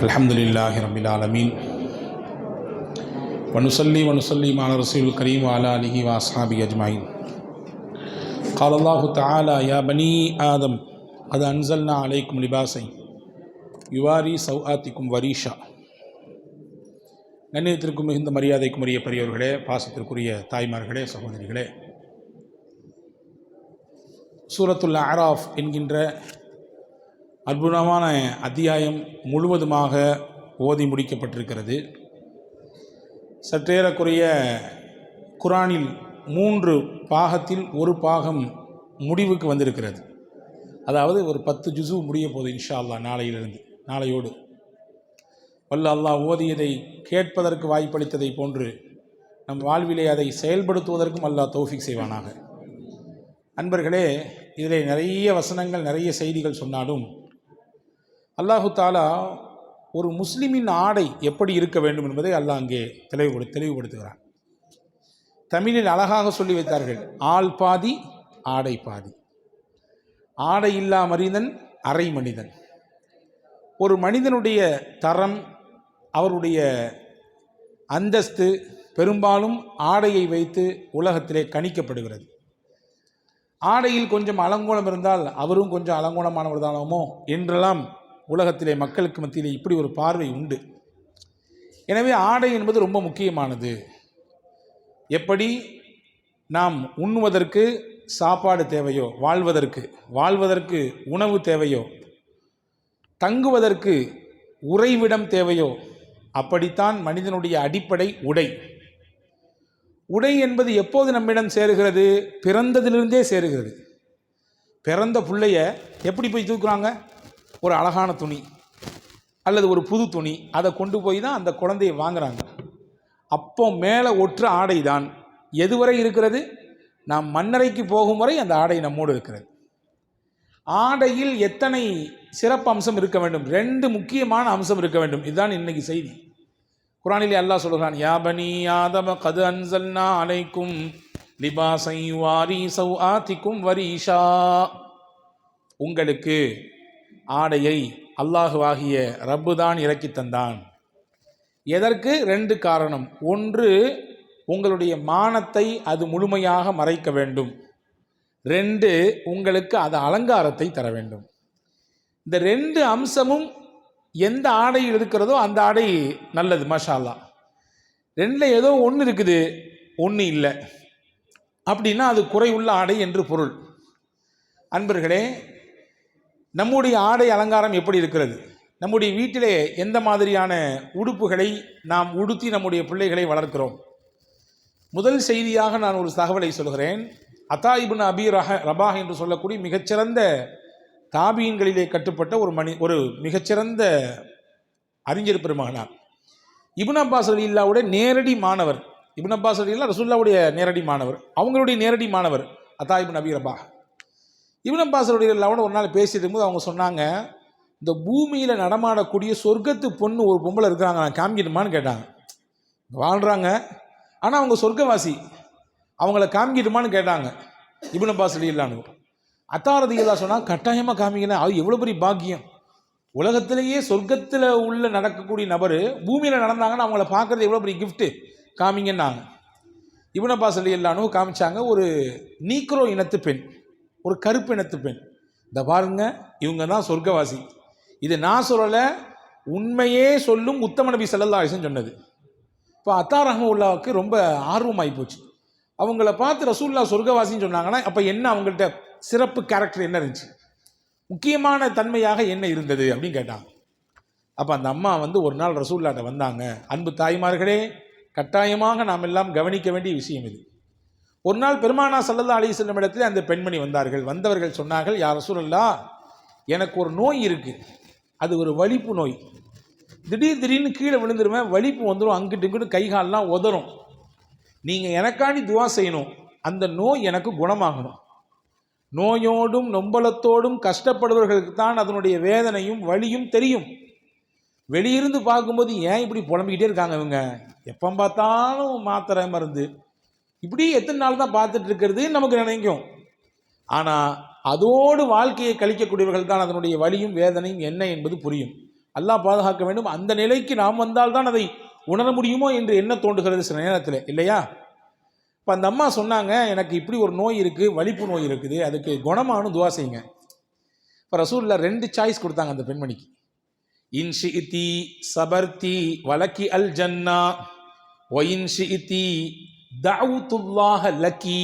அல்ஹம்துலில்லாஹி ரப்பில் ஆலமீன் வனுஸல்லி வனுஸல்லிம் அலா ரசூலில் கரீம் வ அலா ஆலிஹி வ அஸ்ஹாபிஹி அஜ்மஈன். قال الله تعالى يا بني آدم قد أنزلنا عليكم لباسا யுவாரி சௌஆத்திக்கும் வரீஷா. கண்ணியத்திற்கும் மிகுந்த மரியாதைக்கும் உரிய பெரியவர்களே, பாசத்திற்குரிய தாய்மார்களே, சகோதரிகளே, சூரத்துல் அராஃப் என்கின்ற அற்புதமான அத்தியாயம் முழுவதுமாக ஓதி முடிக்கப்பட்டிருக்கிறது. சற்றேறக்குறைய குரானில் 3 பாகத்தில் ஒரு பாகம் முடிவுக்கு வந்திருக்கிறது. அதாவது ஒரு 10 ஜுஸு முடிய போகுது இன்ஷா அல்லாஹ். நாளையோடு வல்ல அல்லாஹ் ஓதியதை கேட்பதற்கு வாய்ப்பளித்ததை போன்று நம் வாழ்விலே அதை செயல்படுத்துவதற்கும் அல்லாஹ் தௌஃபீக் செய்வானாக. அன்பர்களே, இதிலே நிறைய வசனங்கள், நிறைய செய்திகள் சொன்னாலும் அல்லாஹு தாலா ஒரு முஸ்லிமின் ஆடை எப்படி இருக்க வேண்டும் என்பதை அல்லாஹ் அங்கே தெளிவுபடுத்துகிறான். தமிழில் அழகாக சொல்லி வைத்தார்கள், ஆள் பாதி ஆடை பாதி. ஆடை இல்லா மனிதன் அரை மனிதன். ஒரு மனிதனுடைய தரம், அவருடைய அந்தஸ்து பெரும்பாலும் ஆடையை வைத்து உலகத்திலே கணிக்கப்படுகிறது. ஆடையில் கொஞ்சம் அலங்கோலம் இருந்தால் அவரும் கொஞ்சம் அலங்கோலமானவர் தானோமோ என்றெல்லாம் உலகத்திலே மக்களுக்கு மத்தியிலே இப்படி ஒரு பார்வை உண்டு. எனவே ஆடை என்பது ரொம்ப முக்கியமானது. எப்படி நாம் உண்ணுவதற்கு சாப்பாடு தேவையோ, வாழ்வதற்கு உணவு தேவையோ, தங்குவதற்கு உறைவிடம் தேவையோ, அப்படித்தான் மனிதனுடைய அடிப்படை உடை. உடை என்பது எப்போது நம்மிடம் சேருகிறது? பிறந்ததிலிருந்தே சேருகிறது. பிறந்த பிள்ளைய எப்படி போய் தூக்குறாங்க? ஒரு அழகான துணி அல்லது ஒரு புது துணி, அதை கொண்டு போய் தான் அந்த குழந்தையை வாங்குறாங்க. அப்போ மேலே ஒற்ற ஆடை தான் எதுவரை இருக்கிறது? நாம் மண்ணறைக்கு போகும் வரை அந்த ஆடை நம்மோடு இருக்கிறது. ஆடையில் எத்தனை சிறப்பு அம்சம் இருக்க வேண்டும்? 2 முக்கியமான அம்சம் இருக்க வேண்டும். இதுதான் இன்னைக்கு செய்தி. குர்ஆனிலே அல்லாஹ் சொல்கிறான், யா பனி ஆதம கத் அன்ஸல்னா அலைக்கும் லிபாஸன் யுவாரி சௌஆத்திக்கும் வரீஷா. உங்களுக்கு ஆடையை அல்லாஹுவாகிய ரப்பு தான் இறக்கி தந்தான். எதற்கு? 2 காரணம். ஒன்று, உங்களுடைய மானத்தை அது முழுமையாக மறைக்க வேண்டும். 2, உங்களுக்கு அது அலங்காரத்தை தர வேண்டும். இந்த 2 அம்சமும் எந்த ஆடையில் இருக்கிறதோ அந்த ஆடை நல்லது, மாஷா அல்லாஹ். 2ல் ஏதோ ஒன்று இருக்குது, ஒன்று இல்லை அப்படின்னா அது குறையுள்ள ஆடை என்று பொருள். அன்பர்களே, நம்முடைய ஆடை அலங்காரம் எப்படி இருக்கிறது? நம்முடைய வீட்டிலே எந்த மாதிரியான உடுப்புகளை நாம் உடுத்தி நம்முடைய பிள்ளைகளை வளர்க்கிறோம்? முதல் செய்தியாக நான் ஒரு தகவலை சொல்கிறேன். அத்தா இப்னு அபி ரபாஹ் என்று சொல்லக்கூடிய மிகச்சிறந்த தாபீன்களிலே கட்டுப்பட்ட ஒரு மிகச்சிறந்த அறிஞர் பெருமகனார். இப்னு அப்பாஸ் ரலியல்லாஹுடைய நேரடி மாணவர். இப்னு அப்பாஸ் ரலியல்லாஹு ரசூலுல்லாஹுடைய நேரடி மாணவர், அவங்களுடைய நேரடி மாணவர் அத்தா இப்னு அபி ரபாஹ். இப்னு அப்பாஸ் ரலியல்லாஹு ஒரு நாள் பேசிட்டு இருக்கும்போது அவங்க சொன்னாங்க, இந்த பூமியில் நடமாடக்கூடிய சொர்க்கத்து பொண்ணு ஒரு பொம்பளை இருக்கிறாங்க, நான் காமிக்கிட்டுமான்னு கேட்டாங்க. வாழ்கிறாங்க, ஆனால் அவங்க சொர்க்கவாசி, அவங்கள காமிக்கிட்டுமான்னு கேட்டாங்க இப்னு அப்பாஸ் ரலியல்லாஹு. அத்தா ரலியல்லாஹு சொன்னால், கட்டாயமாக காமிக்கணும், அது எவ்வளோ பெரிய பாக்கியம். உலகத்திலேயே சொர்க்கத்தில் உள்ள நடக்கக்கூடிய நபர் பூமியில் நடந்தாங்கன்னா அவங்கள பார்க்குறது எவ்வளோ பெரிய கிஃப்ட்டு, காமிங்கன்னாங்க. இப்னு அப்பாஸ் ரலியல்லாஹு காமிச்சாங்க. ஒரு நீக்ரோ இனத்து பெண், ஒரு கருப்பு இனத்து பெண். இந்த பாருங்க, இவங்க தான் சொர்க்கவாசி. இது நான் சொல்லலை, உண்மையே சொல்லும் உத்தம நபி ஸல்லல்லாஹு அலைஹி வஸல்லம் சொன்னது. இப்போ அத்தா ரஹ்மத்துல்லாஹ்வுக்கு ரொம்ப ஆர்வமாகி போச்சு. அவங்கள பார்த்து ரசூலுல்லாஹ் சொர்க்கவாசின்னு சொன்னாங்கன்னா அப்போ என்ன, அவங்கள்ட்ட சிறப்பு கேரக்டர் என்ன இருந்துச்சு, முக்கியமான தன்மையாக என்ன இருந்தது அப்படின்னு கேட்டாங்க. அப்போ அந்த அம்மா ஒரு நாள் ரசூலுல்லாஹ்ட்ட வந்தாங்க. அன்பு தாய்மார்களே, கட்டாயமாக நாம் எல்லாம் கவனிக்க வேண்டிய விஷயம் இது. ஒரு நாள் பெருமானா ஸல்லல்லாஹு அலைஹி வஸல்லம் இடத்தில் அந்த பெண்மணி வந்தவர்கள் சொன்னார்கள், யா ரசூலல்லாஹ், எனக்கு ஒரு நோய் இருக்குது, அது ஒரு வலிப்பு நோய். திடீர்னு கீழே விழுந்துருவேன், வலிப்பு வந்துடும், அங்கிட்டு இங்கிட்டு கை கால்லாம் உதறும். நீங்கள் எனக்காண்டி துவா செய்யணும், அந்த நோய் எனக்கு குணமாகணும். நோயோடும் நொம்பலத்தோடும் கஷ்டப்படுபவர்களுக்கு தான் அதனுடைய வேதனையும் வலியும் தெரியும். வெளியிருந்து பார்க்கும்போது ஏன் இப்படி புலம்பிக்கிட்டே இருக்காங்க இவங்க, எப்போ பார்த்தாலும் மாத்திரை மருந்து, இப்படி எத்தனை நாள் தான் பார்த்துட்டு இருக்கிறது நமக்கு நினைக்கும். ஆனால் அதோடு வாழ்க்கையை கழிக்கக்கூடியவர்கள் தான் அதனுடைய வலியும் வேதனையும் என்ன என்பது புரியும். அல்லாஹ் பாதுகாக்க வேண்டும். அந்த நிலைக்கு நாம் வந்தால்தான் அதை உணர முடியுமோ என்று என்ன தோன்றுகிறது சில நேரத்தில், இல்லையா? இப்போ அந்த அம்மா சொன்னாங்க, எனக்கு இப்படி ஒரு நோய் இருக்குது, வலிப்பு நோய் இருக்குது, அதுக்கு குணமானு துவா செய்யுங்க. இப்போ ரசூலுல்லாஹ் 2 சாய்ஸ் கொடுத்தாங்க அந்த பெண்மணிக்கு. இன்ஷிஇதி சபர்தி வலக்கி அல் ஜன்னா வ இன்ஷிஇதி தஅவுத்துல்லாஹ லக்கி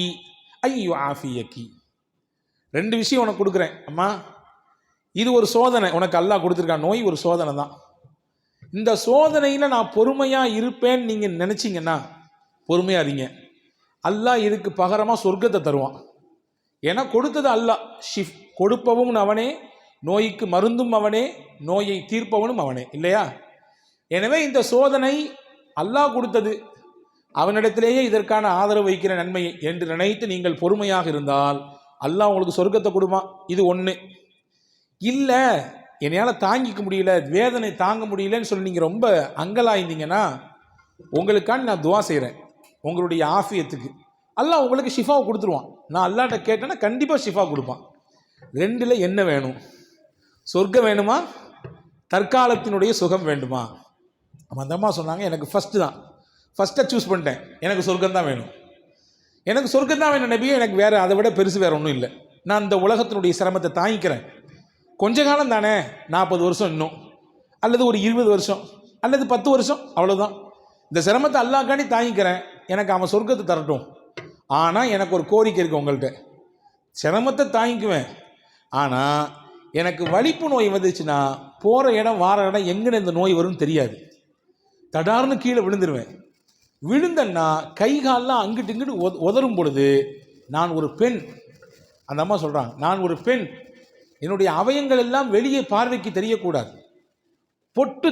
ஐயு ஆஃபியக்கி. 2 விஷயம் உனக்கு கொடுக்குறேன் அம்மா. இது ஒரு சோதனை, உனக்கு அல்லாஹ் கொடுத்துருக்கான். நோய் ஒரு சோதனை தான். இந்த சோதனையில் நான் பொறுமையாக இருப்பேன்னு நீங்கள் நினச்சிங்கன்னா பொறுமையாக இருங்க. அல்லாஹ் இதுக்கு பகரமாக சொர்க்கத்தை தருவான். ஏன்னா கொடுத்தது அல்லாஹ். கொடுப்பவும் அவனே, நோய்க்கு மருந்தும் அவனே, நோயை தீர்ப்பவனும் அவனே, இல்லையா? எனவே இந்த சோதனை அல்லாஹ் கொடுத்தது, அவனிடத்திலேயே இதற்கான ஆதரவு வைக்கிற நன்மை என்று நினைத்து நீங்கள் பொறுமையாக இருந்தால் அல்லாஹ் உங்களுக்கு சொர்க்கத்தை கொடுமா. இது ஒன்று. இல்லை என்னையால் தாங்கிக்க முடியல, வேதனை தாங்க முடியலன்னு சொல்லி நீங்கள் ரொம்ப அங்கலாய்ந்தீங்கன்னா உங்களுக்கான நான் துவா செய்கிறேன். உங்களுடைய ஆஃபியத்துக்கு அல்லாஹ் உங்களுக்கு ஷிஃபாவை கொடுத்துருவான். நான் அல்லாஹ்ட்ட கேட்டேன்னா கண்டிப்பாக ஷிஃபா கொடுப்பான். 2ல் என்ன வேணும்? சொர்க்கம் வேணுமா, தற்காலத்தினுடைய சுகம் வேண்டுமா? அந்த அம்மா சொன்னாங்க, எனக்கு ஃபஸ்ட்டை சூஸ் பண்ணிட்டேன், எனக்கு சொர்க்கம் தான் வேணும். எனக்கு சொர்க்கம் தான் வேணும் நபியே, எனக்கு வேறு அதை விட பெருசு வேறு ஒன்றும் இல்லை. நான் இந்த உலகத்தினுடைய சிரமத்தை தாங்கிக்கிறேன். கொஞ்ச காலம் தானே, 40 வருஷம் இன்னும், அல்லது ஒரு 20 வருஷம் அல்லது 10 வருஷம், அவ்வளோதான். இந்த சிரமத்தை அல்லாஹ்காண்டி தாங்கிக்கிறேன், எனக்கு அவன் சொர்க்கத்தை தரட்டும். ஆனால் எனக்கு ஒரு கோரிக்கை இருக்குது உங்கள்கிட்ட. சிரமத்தை தாங்கிக்குவேன், ஆனால் எனக்கு வலிப்பு நோய் வந்துச்சுன்னா போகிற இடம் வார இடம் எங்கே இந்த நோய் வரும்னு தெரியாது. தடார்னு கீழே விழுந்துருவேன். விழுந்தன்னா கை காலெலாம் அங்கிட்டு இங்கிட்டு உதறும் பொழுது நான் ஒரு பெண். அந்த அம்மா சொல்கிறாங்க, நான் ஒரு பெண், என்னுடைய அவயங்கள் எல்லாம் வெளியே பார்வைக்கு தெரியக்கூடாது. பொட்டு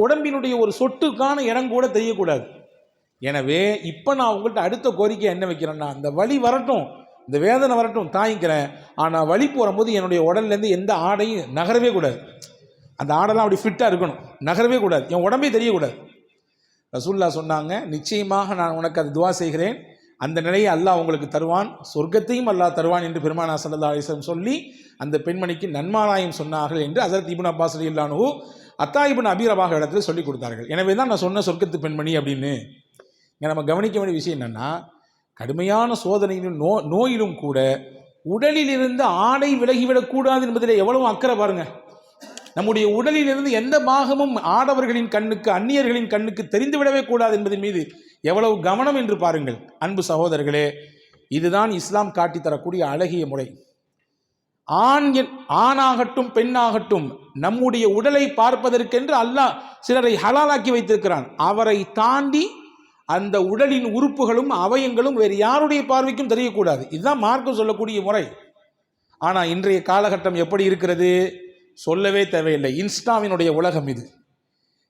உடம்பினுடைய ஒரு சொட்டுக்கான இடம் கூட தெரியக்கூடாது. எனவே இப்போ நான் உங்கள்கிட்ட அடுத்த கோரிக்கை என்ன வைக்கிறேன்னா, அந்த வலி வரட்டும், இந்த வேதனை வரட்டும், தாங்கிக்கிறேன். ஆனால் வலி போகும்போது என்னுடைய உடல்லேருந்து எந்த ஆடையும் நகரவே கூடாது. அந்த ஆடெல்லாம் அப்படி ஃபிட்டாக இருக்கணும், நகரவே கூடாது, என் உடம்பே தெரியக்கூடாது. ரசூலுல்லாஹ் சொன்னாங்க, நிச்சயமாக நான் உனக்கு அது துவா செய்கிறேன், அந்த நிலையை அல்லாஹ் உங்களுக்கு தருவான், சொர்க்கத்தையும் அல்லாஹ் தருவான் என்று பெருமானார் ஸல்லல்லாஹு அலைஹி வஸல்லம் சொல்லி அந்த பெண்மணிக்கு நன்மாராயம் சொன்னார்கள் என்று ஹஸரத் இப்னு அப்பாஸ் ரலியல்லாஹு அன்ஹு அத்தா இப்னு அபீ ரபாஹ் இடத்துல சொல்லி கொடுத்தார்கள். எனவே தான் நான் சொன்ன சொர்க்கத்து பெண்மணி அப்படின்னு. இங்கே நம்ம கவனிக்க வேண்டிய விஷயம் என்னென்னா, கடுமையான சோதனையிலும் நோயிலும் கூட உடலில் இருந்து ஆடை விலகிவிடக்கூடாது என்பதில் எவ்வளவு அக்கறை பாருங்கள். நம்முடைய உடலிலிருந்து எந்த பாகமும் ஆடவர்களின் கண்ணுக்கு, அந்நியர்களின் கண்ணுக்கு தெரிந்துவிடவே கூடாது என்பதன் மீது எவ்வளவு கவனம் என்று பாருங்கள். அன்பு சகோதரர்களே, இதுதான் இஸ்லாம் காட்டித்தரக்கூடிய அழகிய முறை. ஆணாகட்டும் பெண்ணாகட்டும் நம்முடைய உடலை பார்ப்பதற்கென்று அல்லாஹ் சிலரை ஹலாலாக்கி வைத்திருக்கிறான். அவரை தாண்டி அந்த உடலின் உறுப்புகளும் அவயங்களும் வேறு யாருடைய பார்வைக்கும் தெரியக்கூடாது. இதுதான் மார்க்கம் சொல்லக்கூடிய முறை. ஆனால் இன்றைய காலகட்டம் எப்படி இருக்கிறது? சொல்லவே தேவையில்லை. இன்ஸ்டாவினுடைய உலகம் இது.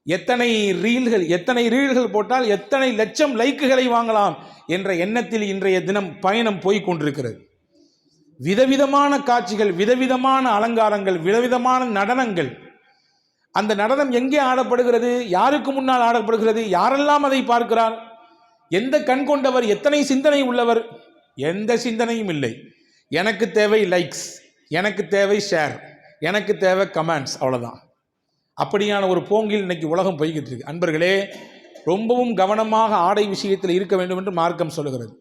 எத்தனை ரீல்கள் போட்டால் எத்தனை லட்சம் லைக்குகளை வாங்கலாம் என்ற எண்ணத்தில் இன்றைய தினம் பயணம் போய் கொண்டிருக்கிறது. விதவிதமான காட்சிகள், விதவிதமான அலங்காரங்கள், விதவிதமான நடனங்கள். அந்த நடனம் எங்கே ஆடப்படுகிறது? யாருக்கு முன்னால் ஆடப்படுகிறது? யாரெல்லாம் அதை பார்க்கிறார்? எந்த கண் கொண்டவர்? எத்தனை சிந்தனை உள்ளவர்? எந்த சிந்தனையும் இல்லை. எனக்கு தேவை லைக்ஸ், எனக்கு தேவை ஷேர், எனக்கு தேவை கமெண்ட்ஸ், அவ்வளோதான். அப்படியான ஒரு போங்கில் இன்னைக்கு உலகம் போய்கிட்டு இருக்கு. அன்பர்களே, ரொம்பவும் கவனமாக ஆடை விஷயத்தில் இருக்க வேண்டும் என்று மார்க்கம் சொல்லுகிறது.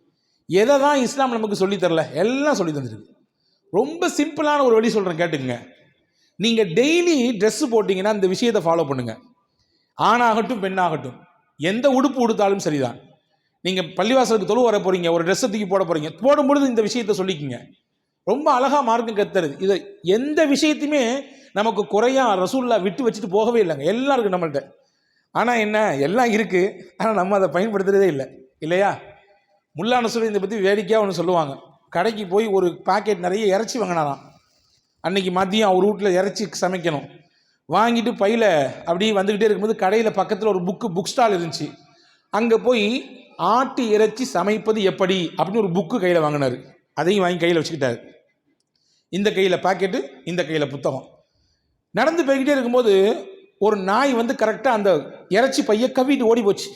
எதை தான் இஸ்லாம் நமக்கு சொல்லித்தரல, எல்லாம் சொல்லி தந்துருக்கு. ரொம்ப சிம்பிளான ஒரு வழி சொல்கிறேன், கேட்டுக்குங்க. நீங்கள் டெய்லி ட்ரெஸ்ஸு போட்டிங்கன்னா இந்த விஷயத்தை ஃபாலோ பண்ணுங்கள். ஆணாகட்டும் பெண்ணாகட்டும் எந்த உடுப்பு உடுத்தாலும் சரிதான். நீங்கள் பள்ளிவாசலுக்கு தொழு வர போகிறீங்க, ஒரு ட்ரெஸ்ஸை தூக்கி போட போகிறீங்க, போடும்பொழுது இந்த விஷயத்தை சொல்லிக்கிங்க. ரொம்ப அழகாக மார்க்கம் கத்துறது. இதை எந்த விஷயத்தையுமே நமக்கு குறையா ரசூலுல்லாஹ் விட்டு வச்சுட்டு போகவே இல்லைங்க. எல்லாம் இருக்குது நம்மள்கிட்ட. ஆனால் என்ன, எல்லாம் இருக்குது, ஆனால் நம்ம அதை பயன்படுத்துகிறதே இல்லை, இல்லையா? முல்லா நஸ்ருதீன் இதை பற்றி வேடிக்கையாக ஒன்று சொல்லுவாங்க. கடைக்கு போய் ஒரு பாக்கெட் நிறைய இறைச்சி வாங்கினாராம். அன்றைக்கி மதியம் அவர் வீட்டில் இறைச்சி சமைக்கணும். வாங்கிட்டு பையில் அப்படியே வந்துக்கிட்டே இருக்கும்போது கடையில் பக்கத்தில் ஒரு புக் ஸ்டால் இருந்துச்சு. அங்கே போய் ஆட்டு இறைச்சி சமைப்பது எப்படி அப்படின்னு ஒரு புக்கு கையில் வாங்கினார். அதையும் வாங்கி கையில் வச்சுக்கிட்டார். இந்த கையில் பாக்கெட்டு, இந்த கையில் புத்தகம். நடந்து போய்கிட்டே இருக்கும்போது ஒரு நாய் வந்து கரெக்டாக அந்த இறைச்சி பையை கவிட்டு ஓடி போச்சு.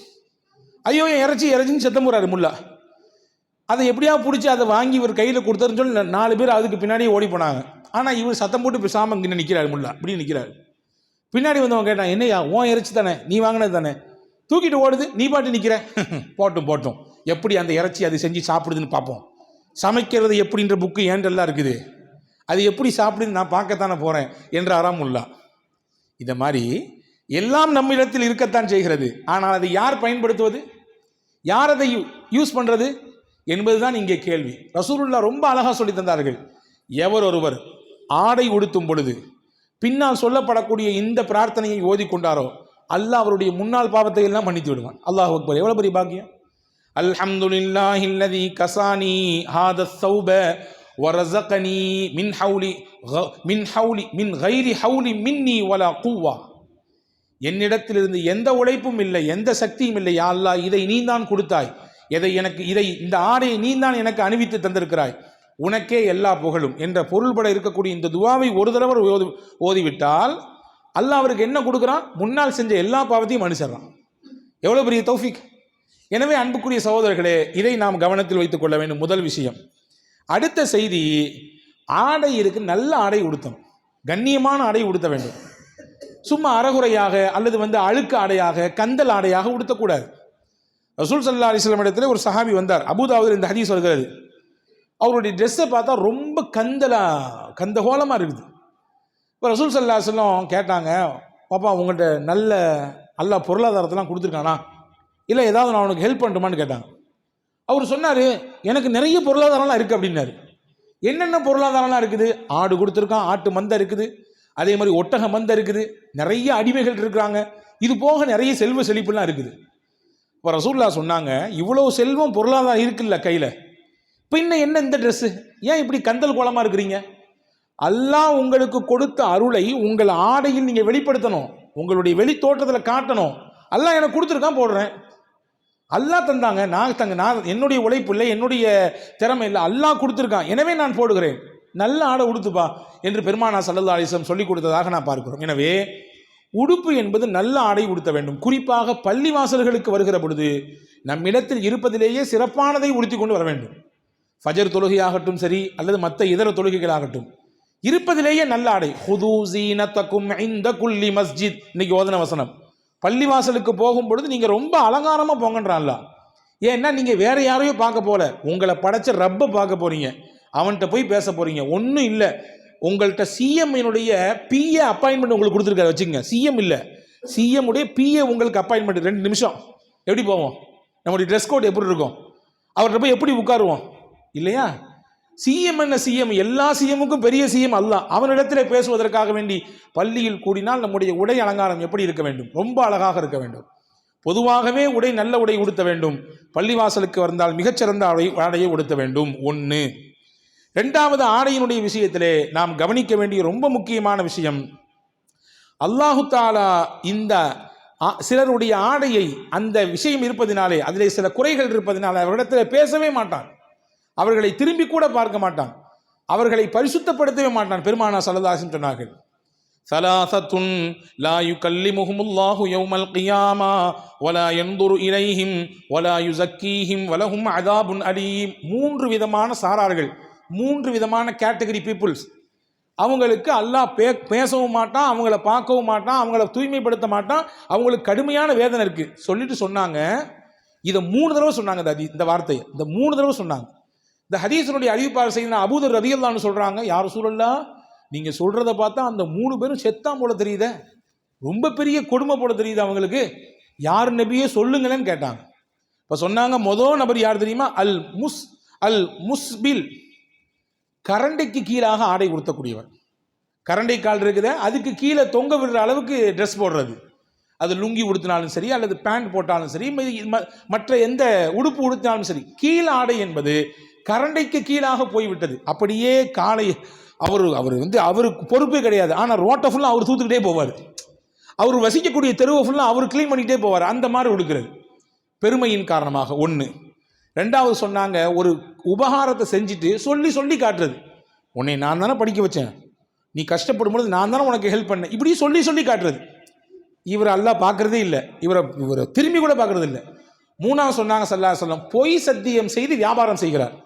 ஐயோ, என் இறைச்சின்னு சத்தம் போடுறாரு முல்லா. அதை எப்படியா பிடிச்சி அதை வாங்கி இவர் கையில் கொடுத்தாருன்னு சொல்லி 4 பேர் அதுக்கு பின்னாடியே ஓடி போனாங்க. ஆனால் இவர் சத்தம் போட்டு பேசாமல் இங்கே நிற்கிறார். முல்லா இப்படி நிற்கிறார். பின்னாடி வந்தவன் கேட்டான், என்னையா உன் இறைச்சி தானே, நீ வாங்கினது தானே, தூக்கிட்டு ஓடுது, நீ பாட்டு நிற்கிற. போட்டும் எப்படி அந்த இறைச்சி அது செஞ்சு சாப்பிடுதுன்னு பார்ப்போம். சமைக்கிறது எப்படின்ற புக்கு ஏண்டெல்லாம் இருக்குது, அது எப்படி சாப்பிடுன்னு நான் பார்க்கத்தானே போகிறேன் என்றாராம் முல்லா. இதை மாதிரி எல்லாம் நம்மிடத்தில் இருக்கத்தான் செய்கிறது. ஆனால் அதை யார் பயன்படுத்துவது, யார் அதை யூஸ் பண்ணுறது என்பதுதான் இங்கே கேள்வி. ரசூலுல்லாஹ் ரொம்ப அழகாக சொல்லி தந்தார்கள். எவர் ஒருவர் ஆடை உடுத்தும் பொழுது பின்னால் சொல்லப்படக்கூடிய இந்த பிரார்த்தனையை ஓதிக்கொண்டாரோ அல்லாஹ் அவருடைய முன்னாள் பாவத்தை எல்லாம் மன்னித்து விடுவான். அல்லாஹ் அக்பர், எவ்வளவு பெரிய பாக்கியம். அல்ஹம்துலில்லாஹில்லதி கசானி ஹாத ஸௌப வரஸகனி மின் கைரி ஹவுலி மின்னி வலா குவ்வா. என்னிடத்திலிருந்து எந்த உழைப்பும் இல்லை, எந்த சக்தியும் இல்லை. யா அல்லாஹ், இதை நீ தான் கொடுத்தாய், இந்த ஆடையை நீ தான் எனக்கு அணிவித்து தந்திருக்கிறாய், உனக்கே எல்லா புகழும் என்ற பொருள்பட இருக்கக்கூடிய இந்த துவாவை ஒரு தடவை ஓதிவிட்டால் அல்லாஹ் அவருக்கு என்ன கொடுக்குறான், முன்னால் செஞ்ச எல்லா பாவத்தையும் மன்னிச்சிடறான். எவ்வளோ பெரிய தௌஃபீக். எனவே அன்புக்குரிய சகோதரர்களே, இதை நாம் கவனத்தில் வைத்துக் கொள்ள வேண்டும். முதல் விஷயம். அடுத்த செய்தி, ஆடை இருக்கு, நல்ல ஆடை உடுத்தணும், கண்ணியமான ஆடை உடுத்த வேண்டும். சும்மா அறகுறையாக அல்லது அழுக்கு ஆடையாக கந்தல் ஆடையாக உடுத்தக்கூடாது. ரசூல் ஸல்லல்லாஹு அலைஹி வஸல்லம் இடத்துல ஒரு சஹாபி வந்தார். அபூதாவுதில் இந்த ஹதீஸ் வருகிறது. அவருடைய ட்ரெஸ்ஸை பார்த்தா ரொம்ப கந்தகோலமாக இருக்குது. இப்போ ரசூல் ஸல்லல்லாஹு அலைஹி வஸல்லம் கேட்டாங்க, பாப்பா உங்கள்கிட்ட நல்ல அல்லாஹ் பொருளாதாரத்தெல்லாம் கொடுத்துருக்கானா, இல்லை ஏதாவது நான் உனக்கு ஹெல்ப் பண்ணட்டுமான்னு கேட்டாங்க. அவர் சொன்னார், எனக்கு நிறைய பொருளாதாரம்லாம் இருக்குது அப்படின்னாரு. என்னென்ன பொருளாதாரம்லாம் இருக்குது? ஆடு கொடுத்துருக்கான், ஆட்டு மந்தை இருக்குது, அதே மாதிரி ஒட்டக மந்தை இருக்குது, நிறைய அடிமைகள் இருக்கிறாங்க, இது போக நிறைய செல்வ செழிப்புலாம் இருக்குது. இப்போ ரசூலுல்லாஹ் சொன்னாங்க, இவ்வளோ செல்வம் பொருளாதாரம் இருக்குல்ல கையில், பின்ன என்ன இந்த ட்ரெஸ்ஸு, ஏன் இப்படி கந்தல் கோலமாக இருக்கிறீங்க? அல்லாஹ் உங்களுக்கு கொடுத்த அருளை உங்கள் ஆடையில் நீங்கள் வெளிப்படுத்தணும், உங்களுடைய வெளி தோற்றத்தில் காட்டணும். அல்லாஹ் எனக்கு கொடுத்துருக்கான், போடுறேன். அல்லாஹ் தந்தாங்க, நான் என்னுடைய உழைப்பு இல்லை, என்னுடைய திறமை இல்லை, அல்லாஹ் கொடுத்துருக்கான், எனவே நான் போடுகிறேன். நல்ல ஆடை உடுத்துப்பா என்று பெருமானா ஸல்லல்லாஹு அலைஹி வஸல்லம் சொல்லிக் கொடுத்ததாக நான் பார்க்கிறோம். எனவே உடுப்பு என்பது நல்ல ஆடை உடுத்த வேண்டும். குறிப்பாக பள்ளி வாசல்களுக்கு வருகிற பொழுது நம்மிடத்தில் இருப்பதிலேயே சிறப்பானதை உடுத்தி கொண்டு வர வேண்டும். ஃபஜர் தொழுகையாகட்டும் சரி, அல்லது மற்ற இதர தொழுகைகளாகட்டும், இருப்பதிலேயே நல்ல ஆடை. ஹுது ஸீனத்தகும் இன்த குல்லி மஸ்ஜித், இன்னைக்கு ஓதன வசனம். பள்ளிவாசலுக்கு போகும் பொழுது நீங்கள் ரொம்ப அலங்காரமாக போங்கன்றான்ல. ஏன்னா நீங்கள் வேற யாரையோ பார்க்க போல, உங்களை படைச்ச ரப்பை பார்க்க போறீங்க, அவன்கிட்ட போய் பேச போறீங்க. ஒன்றும் இல்லை, உங்கள்கிட்ட சிஎம்னுடைய பிஏ அப்பாயின்மெண்ட் உங்களுக்கு கொடுத்துருக்காரு வச்சுக்கோங்க. சிஎம் இல்லை, சிஎம் உடைய பிஏ உங்களுக்கு அப்பாயின்மெண்ட். 2 நிமிஷம் எப்படி போவோம்? நம்முடைய ட்ரெஸ் கோட் எப்படி இருக்கும்? அவர்கிட்ட போய் எப்படி உட்காருவோம்? இல்லையா? சிஎம் என்ன சிஎம், எல்லா சிஎம்முக்கும் பெரிய சிஎம் அல்லாஹ். அவனிடத்தில் பேசுவதற்காக வேண்டி பள்ளியில் கூடினால் நம்முடைய உடை அலங்காரம் எப்படி இருக்க வேண்டும்? ரொம்ப அழகாக இருக்க வேண்டும். பொதுவாகவே உடை நல்ல உடை உடுத்த வேண்டும். பள்ளிவாசலுக்கு வந்தால் மிகச்சிறந்த ஆடையை உடுத்த வேண்டும். 1. 2வது, ஆடையினுடைய விஷயத்திலே நாம் கவனிக்க வேண்டிய ரொம்ப முக்கியமான விஷயம், அல்லாஹு தஆலா இந்த சிலருடைய ஆடையை, அந்த விஷயம் இருப்பதினாலே, அதிலே சில குறைகள் இருப்பதினாலே அவரிடத்தில் பேசவே மாட்டான், அவர்களை திரும்பி கூட பார்க்க மாட்டான், அவர்களை பரிசுத்தப்படுத்தவே மாட்டான். பெருமானா ஸல்லல்லாஹு அலைஹி வஸல்லம் சொன்னார்கள், ஸலாஸத்துன் லா யுகல்லிமுஹுமுல்லாஹு யௌமல் கியாமா வலா யன்துரு இலைஹிம் வலா யுஸக்கீஹிம் வலஹும் அஸாபுன் அலீம். 3 விதமான சாரார்கள், 3 விதமான கேட்டகரி பீப்புள்ஸ். அவங்களுக்கு அல்லாஹ் பேசவும் மாட்டான், அவங்கள பார்க்கவும் மாட்டான், அவங்கள தூய்மைப்படுத்த மாட்டான், அவங்களுக்கு கடுமையான வேதனை இருக்கு சொல்லிட்டு சொன்னாங்க. இதை 3 தடவை சொன்னாங்க. இந்த வார்த்தையை இந்த 3 தடவை சொன்னாங்க. இந்த ஹதீஸினுடைய அறிவிப்பாளர் செய்த அபூதர் ரலியல்லாஹு அன்ஹு சொல்றாங்க, யா ரசூலல்லாஹ், நீங்க சொல்றதை பார்த்தா அந்த 3 பேரும் செத்தான் போல தெரியுதே, ரொம்ப பெரிய கொடுமை போல தெரியுது அவங்களுக்கு, யார் நபியே சொல்லுங்களேன்னு கேட்டாங்க. இப்போ சொன்னாங்க, முதல் நபர் யார் தெரியுமா? அல் முஸ்பில், கரண்டைக்கு கீழாக ஆடை உடுத்தக்கூடியவர். கரண்டை கால் இருக்குதே, அதுக்கு கீழே தொங்க விடுற அளவுக்கு ட்ரெஸ் போடுறது. அது லுங்கி உடுத்தினாலும் சரி, அல்லது பேண்ட் போட்டாலும் சரி, மற்ற எந்த உடுப்பு உடுத்தினாலும் சரி, கீழ் ஆடை என்பது கரண்டைக்கு கீழாக போய்விட்டது. அப்படியே காலை அவருக்கு பொறுப்பே கிடையாது. ஆனால் ரோட்டை ஃபுல்லாக அவர் தூத்துக்கிட்டே போவார், அவர் வசிக்கக்கூடிய தெருவை ஃபுல்லாக அவர் கிளீன் பண்ணிக்கிட்டே போவார். அந்த மாதிரி உடுக்கிறது பெருமையின் காரணமாக 1. 2வது சொன்னாங்க, ஒரு உபகாரத்தை செஞ்சுட்டு சொல்லி சொல்லி காட்டுறது. உன்னை நான் தானே படிக்க வச்சேன், நீ கஷ்டப்படும் பொழுது நான் தானே உனக்கு ஹெல்ப் பண்ணேன், இப்படி சொல்லி சொல்லி காட்டுறது. இவர் அல்லாஹ் பார்க்கறதே இல்லை, இவரை திரும்பி கூட பார்க்கறது இல்லை. 3வது சொன்னாங்க ஸல்லல்லாஹு அலைஹி வஸல்லம், பொய் சத்தியம் செய்து வியாபாரம் செய்கிறார்.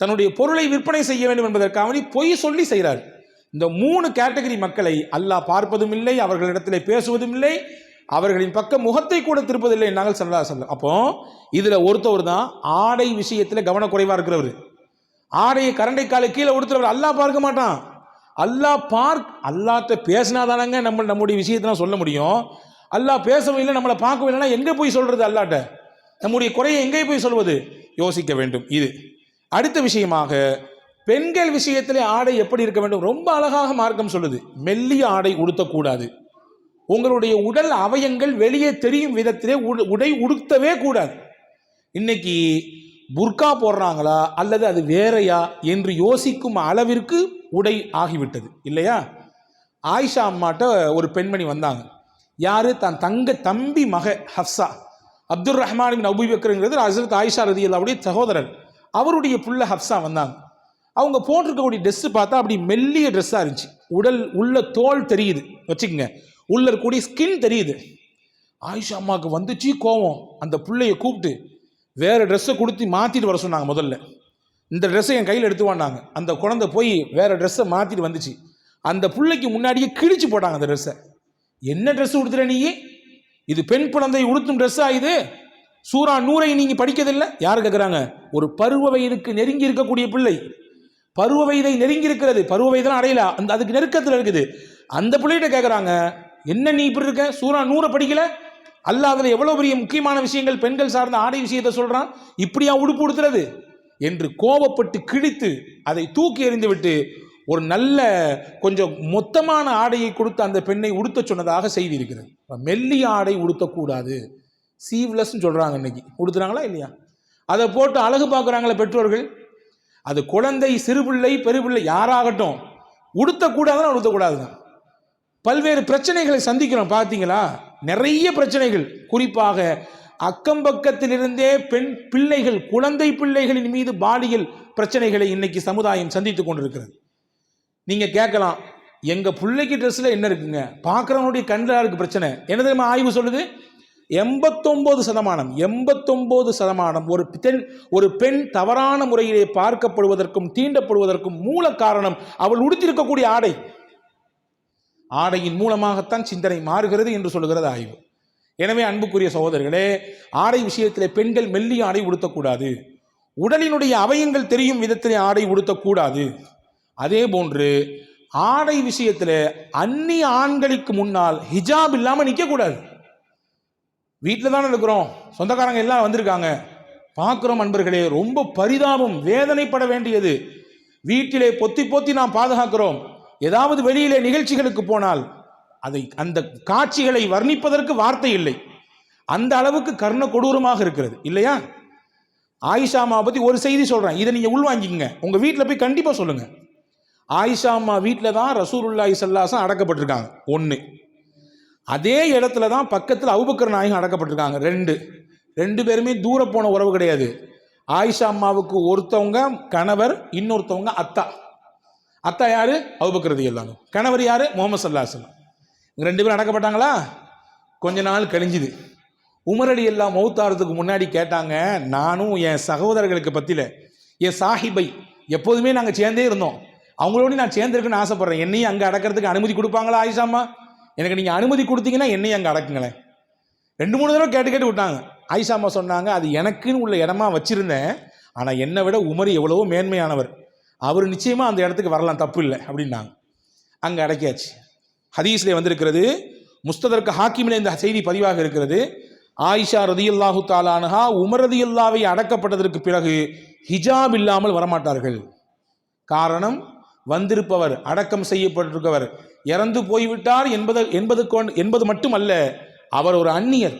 தன்னுடைய பொருளை விற்பனை செய்ய வேண்டும் என்பதற்காக பொய் சொல்லி செய்கிறார். இந்த 3 கேட்டகரி மக்களை அல்லாஹ் பார்ப்பதும் இல்லை, அவர்களிடத்தில் பேசுவதும் இல்லை, அவர்களின் பக்கம் முகத்தை கூட திருப்பதில்லை நாங்கள் ஸல்லல்லாஹு அலைஹி வஸல்லம். அப்போ இதுல ஒருத்தவர் தான் ஆடை விஷயத்துல கவனக்குறைவா இருக்கிறவர். ஆடையை கரண்டை காலை கீழே உடுத்துறவர் அல்லாஹ் பார்க்க மாட்டான். அல்லாஹ்ட்ட பேசினாதானங்க நம்முடைய விஷயத்தான் சொல்ல முடியும். அல்லாஹ் பேசவும் இல்லை, நம்மளை பார்க்கவும் இல்லைன்னா எங்கே போய் சொல்றது? அல்லாஹ்ட்ட நம்முடைய குறையை எங்கே போய் சொல்வது? யோசிக்க வேண்டும். இது அடுத்த விஷயமாக பெண்கள் விஷயத்திலே ஆடை எப்படி இருக்க வேண்டும்? ரொம்ப அழகாக மார்க்கம் சொல்லுது, மெல்லிய ஆடை உடுத்தக்கூடாது. உங்களுடைய உடல் அவயங்கள் வெளியே தெரியும் விதத்திலே உடை உடுத்தவே கூடாது. இன்னைக்கு புர்கா போடுறாங்களா அல்லது அது வேறையா என்று யோசிக்கும் அளவிற்கு உடை ஆகிவிட்டது இல்லையா? ஆயிஷா அம்மாட்ட ஒரு பெண்மணி வந்தாங்க. யாரு? தான் தம்பி மக ஹப்சா, அப்துல் ரஹ்மான் பின் அபூ பக்கர்ங்கிறது ஹஜ்ரத் ஆயிஷா ரலியல்லாஹுடைய சகோதரர், அவருடைய புள்ள ஹப்சா வந்தாங்க. அவங்க போட்டிருக்கக்கூடிய ட்ரெஸ்ஸு பார்த்தா அப்படி மெல்லிய ட்ரெஸ்ஸாக இருந்துச்சு. உடல் உள்ள தோல் தெரியுது வச்சுக்கோங்க, உள்ள இருக்கக்கூடிய ஸ்கின் தெரியுது. ஆயிஷா அம்மாவுக்கு வந்துச்சு கோவம். அந்த பிள்ளைய கூப்பிட்டு வேறு ட்ரெஸ்ஸை கொடுத்து மாற்றிட்டு வர சொன்னாங்க. முதல்ல இந்த ட்ரெஸ்ஸை என் கையில் எடுத்து வாண்டாங்க. அந்த குழந்தை போய் வேறு ட்ரெஸ்ஸை மாற்றிட்டு வந்துச்சு. அந்த பிள்ளைக்கு முன்னாடியே கிழிச்சு போட்டாங்க அந்த ட்ரெஸ்ஸை. என்ன ட்ரெஸ் உடுத்துற நீ? இது பெண் குழந்தை உடுத்தும் ட்ரெஸ்ஸா இது? சூரா நூரை நீங்கள் படிக்கதில்லை? யார் கேட்குறாங்க? ஒரு பருவ வயதுக்கு நெருங்கி இருக்கக்கூடிய பிள்ளை, பருவ வயதை நெருங்கி இருக்கிறது, பருவ வயதெல்லாம் அடையல, அதுக்கு நெருக்கத்தில் இருக்குது. அந்த பிள்ளைகிட்ட கேட்குறாங்க, என்ன நீ இப்படி இருக்க? சூரா நூரை படிக்கல? அல்லாஹ் அதில் எவ்வளோ பெரிய முக்கியமான விஷயங்கள் பெண்கள் சார்ந்த ஆடை விஷயத்தை சொல்கிறான், இப்படியா உடுப்பு உடுத்துறது என்று கோபப்பட்டு கிழித்து அதை தூக்கி எறிந்துவிட்டு ஒரு நல்ல கொஞ்சம் மொத்தமான ஆடையை கொடுத்து அந்த பெண்ணை உடுத்த சொன்னதாக செய்தி இருக்கிறது. மெல்லிய ஆடை உடுத்தக்கூடாது, சீவ்லெஸ்ன்னு சொல்கிறாங்க. இன்னைக்கு உடுத்துறாங்களா இல்லையா? அதை போட்டு அழகு பார்க்குறாங்களே பெற்றோர்கள். அது குழந்தை, சிறுபிள்ளை, பெருபிள்ளை யாராகட்டும் உடுத்தக்கூடாதுன்னா உடுத்தக்கூடாதுதான். பல்வேறு பிரச்சனைகளை சந்திக்கிறோம் பார்த்தீங்களா? நிறைய பிரச்சனைகள், குறிப்பாக அக்கம் பக்கத்திலிருந்தே பெண் பிள்ளைகள், குழந்தை பிள்ளைகளின் மீது பாலியல் பிரச்சனைகளை இன்னைக்கு சமுதாயம் சந்தித்து கொண்டிருக்கிறது. நீங்க கேட்கலாம், எங்க பிள்ளைக்கு ட்ரெஸ்ல என்ன இருக்குங்க? பார்க்குறவனுடைய கண்ணில் இருக்கு பிரச்சனை. என்ன தெரியுமா ஆய்வு சொல்லுது? 89% ஒரு பெண் தவறான முறையிலே பார்க்கப்படுவதற்கும் தீண்டப்படுவதற்கும் மூல காரணம் அவள் உடுத்திருக்கக்கூடிய ஆடை. ஆடையின் மூலமாகத்தான் சிந்தனை மாறுகிறது என்று சொல்லுகிறது ஆய்வு. எனவே அன்புக்குரிய சகோதரர்களே, ஆடை விஷயத்திலே பெண்கள் மெல்லிய ஆடை உடுத்தக்கூடாது. உடலினுடைய அவயங்கள் தெரியும் விதத்திலே ஆடை உடுத்தக்கூடாது. அதே போன்று ஆடை விஷயத்தில் அந்நிய ஆண்களுக்கு முன்னால் ஹிஜாப் இல்லாமல் நிற்கக்கூடாது. வீட்டில் தானே இருக்கிறோம், சொந்தக்காரங்க எல்லாம் வந்திருக்காங்க, பார்க்குறோம் அன்பர்களே, ரொம்ப பரிதாபம், வேதனைப்பட வேண்டியது. வீட்டிலே பொத்தி பொத்தி நாம் பாதுகாக்கிறோம். ஏதாவது வெளியிலே நிகழ்ச்சிகளுக்கு போனால் அந்த காட்சிகளை வர்ணிப்பதற்கு வார்த்தை இல்லை. அந்த அளவுக்கு கர்ண கொடூரமாக இருக்கிறது இல்லையா? ஆயிஷா அம்மா பற்றி ஒரு செய்தி சொல்கிறேன், இதை நீங்கள் உள்வாங்கிக்கங்க, உங்கள் வீட்டில் போய் கண்டிப்பாக சொல்லுங்கள். ஆயிஷா அம்மா வீட்டில் தான் ரசூலுல்லாஹி ஸல்லல்லாஹு அலைஹி வஸல்லம் அடக்கப்பட்டிருக்காங்க. ஒன்று, அதே இடத்துல தான் பக்கத்தில் அபூபக்கர் நாயகம் அடக்கப்பட்டிருக்காங்க. ரெண்டு பேருமே தூர போன உறவு கிடையாது. ஆயிஷா அம்மாவுக்கு ஒருத்தவங்க கணவர், இன்னொருத்தவங்க அத்தா. அத்தா யாரு? அபூபக்கர் ரலியல்லாஹு அன்ஹு. கணவர் யாரு? முஹம்மது ஸல்லல்லாஹு அலைஹி வஸல்லம். ரெண்டு பேரும் அடக்கப்பட்டாங்களா? கொஞ்ச நாள் கழிஞ்சுது. உமர் ரலியல்லாஹு மௌத்தாரத்துக்கு முன்னாடி கேட்டாங்க, நானும் என் சகோதரர்களுக்கு பத்தியில் என் சாஹிபை எப்போதுமே நாங்கள் சேர்ந்தே இருந்தோம், அவங்களோட நான் சேர்ந்துருக்குன்னு ஆசைப்படுறேன், என்னையும் அங்கே அடக்கிறதுக்கு அனுமதி கொடுப்பாங்களா ஆயிஷா அம்மா? எனக்கு நீங்கள் அனுமதி கொடுத்தீங்கன்னா என்னையும் அங்கே அடக்குங்களேன். 2-3 தடவை கேட்டு விட்டாங்க. ஆயிஷா அம்மா சொன்னாங்க, அது எனக்குன்னு உள்ள இடமா வச்சிருந்தேன், ஆனால் என்னை விட உமர் எவ்வளவோ மேன்மையானவர், அவர் நிச்சயமாக அந்த இடத்துக்கு வரலாம், தப்பு இல்லை அப்படின்னாங்க. அங்கே அடக்கியாச்சு. ஹதீஸ்லே வந்திருக்கிறது, முஸ்ததர்க் ஹாக்கிமில் இந்த செய்தி பதிவாக இருக்கிறது. ஆயிஷா ரதியல்லாஹு தஆலா அன்ஹா உமர் ரதியல்லாஹு அடக்கப்பட்டதற்கு பிறகு ஹிஜாப் இல்லாமல் வரமாட்டார்கள். காரணம், வந்திருப்பவர், அடக்கம் செய்யப்பட்டிருக்கவர் இறந்து போய்விட்டார் என்பது மட்டுமல்ல, அவர் ஒரு அந்நியர்.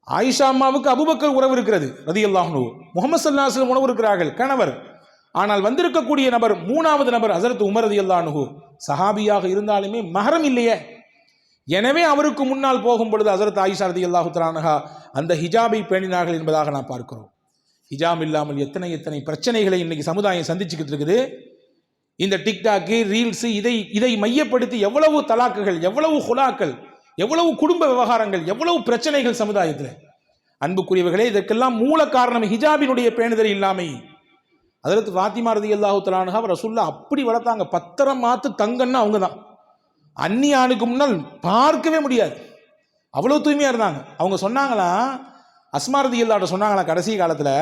ஆயிஷா அம்மாவுக்கு அபூபக்கர் உறவு இருக்கிறது ரதியல்லாஹு அன்ஹு, முஹம்மது ஸல்லல்லாஹு அலைஹி வஸல்லம் உறவு இருக்கிறார்கள், கணவர். ஆனால் வந்திருக்கக்கூடிய நபர், 3வது நபர் ஹஸரத் உமர் ரலியல்லாஹு அன்ஹு, சஹாபியாக இருந்தாலுமே மஹரம் இல்லையே. எனவே அவருக்கு முன்னால் போகும் பொழுது ஹஸரத் ஆயிஷா ரலியல்லாஹு தஆலா அன்ஹா அந்த ஹிஜாபை பேணினார்கள் என்பதாக நாம் பார்க்கிறோம். ஹிஜாப் இல்லாமல் எத்தனை பிரச்சனைகளை இன்னைக்கு சமுதாயம் சந்திச்சுக்கிட்டு இருக்குது. இந்த டிக்டாக்கு, ரீல்ஸு, இதை மையப்படுத்தி எவ்வளவு தலாக்குகள், எவ்வளவு ஹுலாக்கள், எவ்வளவு குடும்ப விவகாரங்கள், எவ்வளவு பிரச்சனைகள் சமுதாயத்தில். அன்புக்குரியவர்களே, இதற்கெல்லாம் மூல காரணம் ஹிஜாபினுடைய பேணுதல் இல்லாமை. ஹஜ்ரத் ஃபாத்திமா ரலியல்லாஹு தஆலா அன்ஹா ரசூலுல்லாஹ் அப்படி வளர்த்தாங்க. பத்திரம் மாத்து தங்கன்னா அவங்க தான். அந்நிய ஆணுக்கு முன்னால் பார்க்கவே முடியாது, அவ்வளோ தூய்மையாக இருந்தாங்க. அவங்க சொன்னாங்களா, அஸ்மா ரலியல்லாஹு சொன்னாங்களா, கடைசி காலத்தில்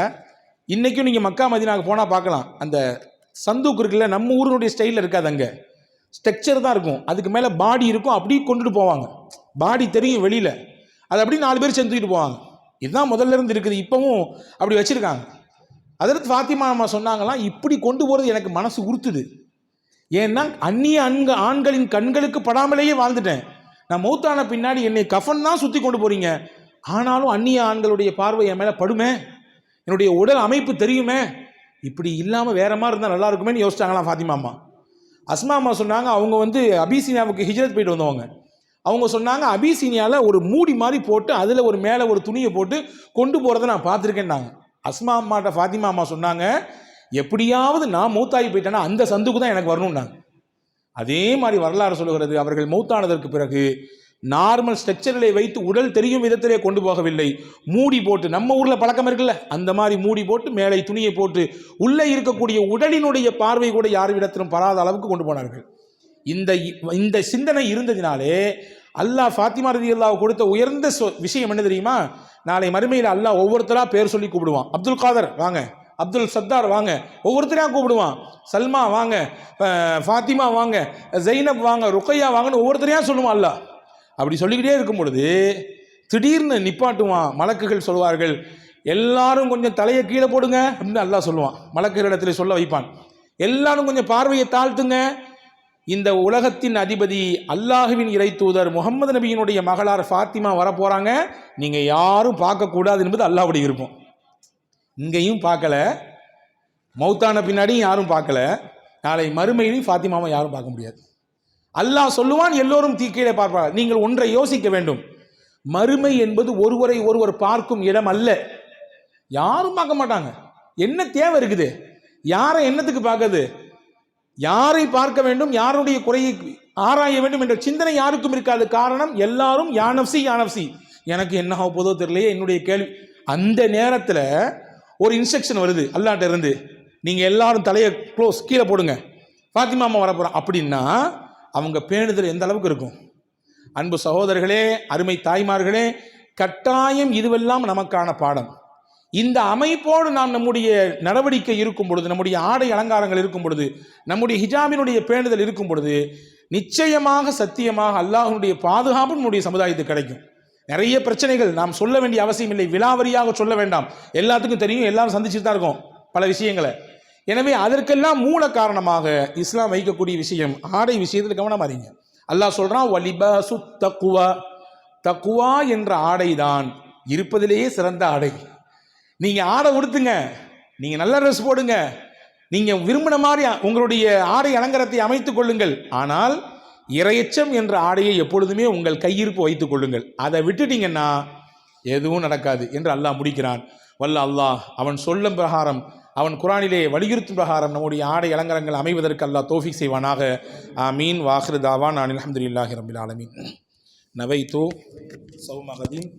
இன்றைக்கும் நீங்கள் மக்கா மதீனாவுக்கு போனால் பார்க்கலாம், அந்த சந்தூக் இருக்குல்ல, நம்ம ஊரினுடைய ஸ்டைலில் இருக்காது, அங்கே ஸ்ட்ரக்சர் தான் இருக்கும், அதுக்கு மேலே பாடி இருக்கும், அப்படியே கொண்டுட்டு போவாங்க, பாடி தெரியும் வெளியில், அது அப்படி 4 பேர் சேர்ந்து தூக்கிட்டு போவாங்க. இதுதான் முதல்ல இருந்து இருக்குது, இப்போவும் அப்படி வச்சுருக்காங்க. ஹஜ்ரத் ஃபாத்திமா அம்மா சொன்னாங்களாம், இப்படி கொண்டு போகிறது எனக்கு மனசு உறுத்துது. ஏன்னா அந்நிய ஆண்களின் கண்களுக்கு படாமலேயே வாழ்ந்துட்டேன். நான் மௌத்தான பின்னாடி என்னை கஃன் தான் சுற்றி கொண்டு போகிறீங்க, ஆனாலும் அந்நிய ஆண்களுடைய பார்வை என் மேலே படுமே, என்னுடைய உடல் அமைப்பு தெரியுமே, இப்படி இல்லாமல் வேற மாதிரி இருந்தால் நல்லா இருக்குமேன்னு யோசிச்சாங்களாம் ஃபாத்திமா அம்மா. அஸ்மா அம்மா சொன்னாங்க, அவங்க அபிசீனியாவுக்கு ஹிஜ்ரத் போயிட்டு வந்தவங்க. அவங்க சொன்னாங்க, அபிசீனியாவில் ஒரு மூடி மாதிரி போட்டு அதில் ஒரு மேலே ஒரு துணியை போட்டு கொண்டு போகிறத நான் பார்த்துருக்கேன்னாங்க. அஸ்மா அம்மாட்ட ஃபாத்திமா அம்மா சொன்னாங்க, எப்படியாவது நான் மௌத்தாகி போயிட்டேன்னா அந்த சந்துக்கு தான் எனக்கு வரணும்னாங்க. அதே மாதிரி வரலாறு சொல்லுகிறது, அவர்கள் மௌத்தானதற்கு பிறகு நார்மல் ஸ்ட்ரக்சர்களை வைத்து உடல் தெரியும் விதத்திலே கொண்டு போகவில்லை, மூடி போட்டு, நம்ம ஊரில் பழக்கம் இருக்குல்ல, அந்த மாதிரி மூடி போட்டு மேலே துணியை போட்டு உள்ளே இருக்கக்கூடிய உடலினுடைய பார்வை கூட யாரிடத்திலும் பராத அளவுக்கு கொண்டு போனார்கள். இந்த சிந்தனை இருந்ததினாலே அல்லாஹ் ஃபாத்திமா ரலியல்லாஹு கொடுத்த உயர்ந்த விஷயம் என்ன தெரியுமா? நாளை மறுமையில் அல்லாஹ் ஒவ்வொருத்தராக பேர் சொல்லி கூப்பிடுவான். அப்துல் காதர் வாங்க, அப்துல் சத்தார் வாங்க, ஒவ்வொருத்தரையாக கூப்பிடுவான். சல்மா வாங்க, ஃபாத்திமா வாங்க, ஜெய்னப் வாங்க, ருக்கையா வாங்கன்னு ஒவ்வொருத்தரையாக சொல்லுவான் அல்லாஹ். அப்படி சொல்லிக்கிட்டே இருக்கும் பொழுது திடீர்னு நிப்பாட்டுவான். மலக்குகள் சொல்வார்கள், எல்லாரும் கொஞ்சம் தலையை கீழே போடுங்க அப்படின்னு அல்லாஹ் சொல்லுவான். மலக்குகளிடத்தில் சொல்ல வைப்பான், எல்லாரும் கொஞ்சம் பார்வையை தாழ்த்துங்க, இந்த உலகத்தின் அதிபதி அல்லாஹுவின் இறை தூதர் முகமது நபியினுடைய மகளார் ஃபாத்திமா வரப்போகிறாங்க, நீங்கள் யாரும் பார்க்கக்கூடாது என்பது அல்லாஹ்வுடைய விருப்பம். இங்கேயும் பார்க்கல, மௌத்தான பின்னாடியும் யாரும் பார்க்கல, நாளை மறுமையிலையும் ஃபாத்திமாவை யாரும் பார்க்க முடியாது. அல்லாஹ் சொல்லுவான், எல்லோரும் கீழே பார்ப்பார். நீங்கள் ஒன்றை யோசிக்க வேண்டும், மறுமை என்பது ஒருவரை ஒருவர் பார்க்கும் இடம் அல்ல. யாரும் பார்க்க மாட்டாங்க. என்ன தேவை இருக்குது? யாரை என்னத்துக்கு பார்க்குது? யாரை பார்க்க வேண்டும், யாருடைய குறையை ஆராய வேண்டும் என்ற சிந்தனை யாருக்கும் இருக்காது. காரணம், எல்லாரும் யானப்சி யானப்சி, எனக்கு என்ன ஆக போதோ தெரியலையே என்னுடைய கேள்வி. அந்த நேரத்தில் ஒரு இன்ஸ்ட்ரக்ஷன் வருது அல்லாஹ்ட்ட இருந்து, நீங்கள் எல்லாரும் தலையை க்ளோஸ் கீழே போடுங்க, ஃபாத்திமா அம்மா வரப்போகிறோம் அப்படின்னா அவங்க பேணுதல் எந்த அளவுக்கு இருக்கும்? அன்பு சகோதரர்களே, அருமை தாய்மார்களே, கட்டாயம் இதுவெல்லாம் நமக்கான பாடம். இந்த அமைப்போடு நாம் நம்முடைய நடவடிக்கை இருக்கும் பொழுது, நம்முடைய ஆடை அலங்காரங்கள் இருக்கும் பொழுது, நம்முடைய ஹிஜாபினுடைய பேணுதல் இருக்கும் பொழுது, நிச்சயமாக சத்தியமாக அல்லாஹ்வுடைய பாதுகாப்பு நம்முடைய சமுதாயத்துக்கு கிடைக்கும். நிறைய பிரச்சனைகள் நாம் சொல்ல வேண்டிய அவசியம் இல்லை, விலாவரியாக சொல்ல வேண்டாம், எல்லாத்துக்கும் தெரியும், எல்லாரும் சந்திச்சுட்டு தான் இருக்கோம் பல விஷயங்களை. எனவே அதற்கெல்லாம் மூல காரணமாக இஸ்லாம் வைக்கக்கூடிய விஷயம் ஆடை விஷயத்தில் கவனம் அறிங்க. அல்லாஹ் சொல்றான், வலிபாசு தக்குவா, தக்குவா என்ற ஆடை தான் இருப்பதிலேயே சிறந்த ஆடை. நீங்க ஆடை உடுத்துங்க, நீங்க நல்ல ட்ரெஸ் போடுங்க, நீங்க விரும்பின மாதிரி உங்களுடைய ஆடை அலங்காரத்தை அமைத்துக் கொள்ளுங்கள், ஆனால் இரையச்சம் என்ற ஆடையை எப்பொழுதுமே உங்கள் கையிருப்பு வைத்துக் கொள்ளுங்கள். அதை விட்டுட்டீங்கன்னா எதுவும் நடக்காது என்று அல்லாஹ் முடிக்கிறான். வல்ல அல்லாஹ் அவன் சொல்லும் பிரகாரம், அவன் குரானிலே வலியுறுத்தும் பிரகாரம் நம்முடைய ஆடை அலங்காரங்கள் அமைவதற்கு அல்லாஹ் தௌஃபீக் செய்வானாக. ஆமீன். வாஹிரு தாவான் அல்ஹம்துலில்லாஹி ரப்பில் ஆலமீன். நவைத்து சௌமகதீன்.